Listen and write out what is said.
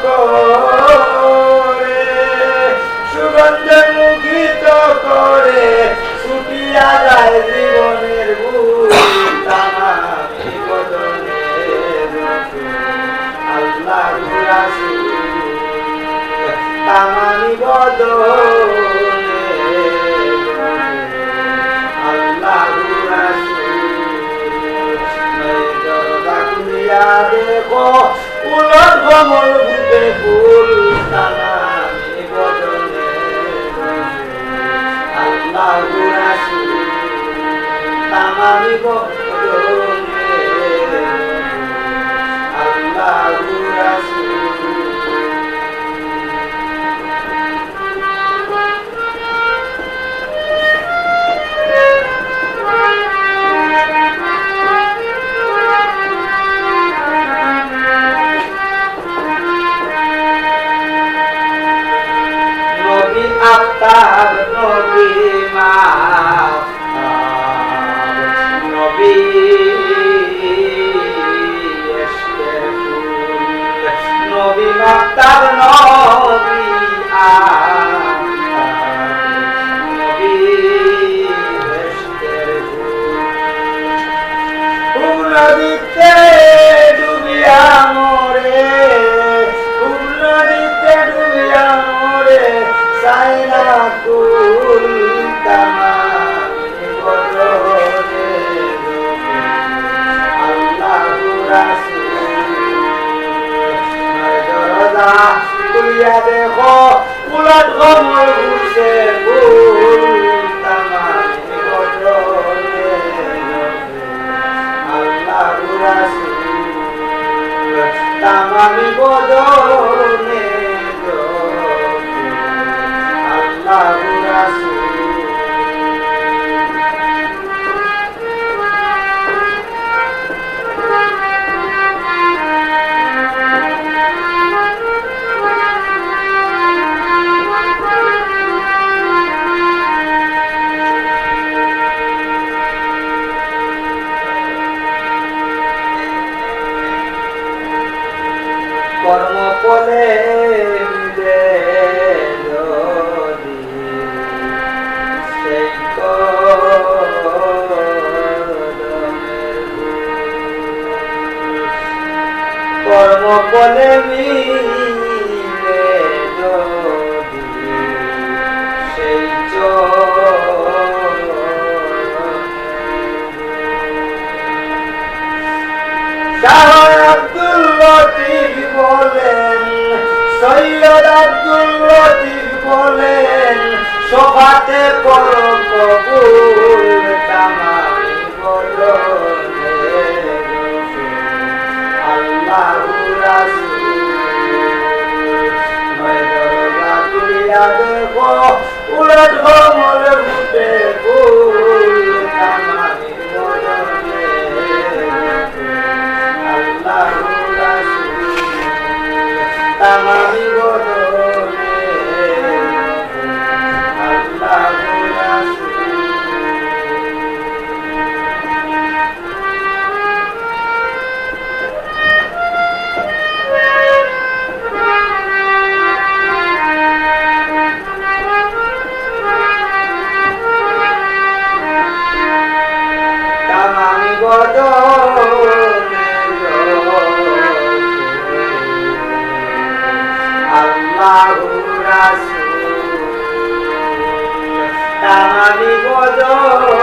করে সুগন্ধ মুখিত করে ছুটিয়া যায় জীবনের ভুল তামামি বদনে আল্লাহ রাসূল তামামি বদনে আল্লাহ রাসূল দেখো উলট কমল ফুটে ফুল তামামি বদনে আল্লাহ রাসূল তামামি বদনে আল্লাহ রাসূল আফতাব নবী মাহতাব নবী এশকের ফুল নবী মাহতাব নবী আফতাব নবী এশকের ফুল নদীতে ডুবিয়া মরে নদীতে ডুবিয়া মরে সাইনা কুল তামামি বদনে আল্লাহ রাসূল দরজা খুলিয়া দেখো উলট কমল ফুটছে ফুল তামামি বদনে আল্লাহ রাসূল তামামি বদনে কর্ম ফলে মিলে যদি সেই কর্ম ফলে মিলে যদি সেই আব্দুল লতিফ বলেন সৈয়দ আব্দুল লতিফ বলেন সভাতে পড়ো কবুল তামামি বদনে আল্লাহ রাসূল নয় দরজা খুলিয়া দেখো উলট কমল ফুটে ফুল তামামি বদনে আল্লাহ রাসূল তামামি বদনে আল্লাহ রাসূল তামামি বদনে আল্লাহ রাসূল তামামি বদনে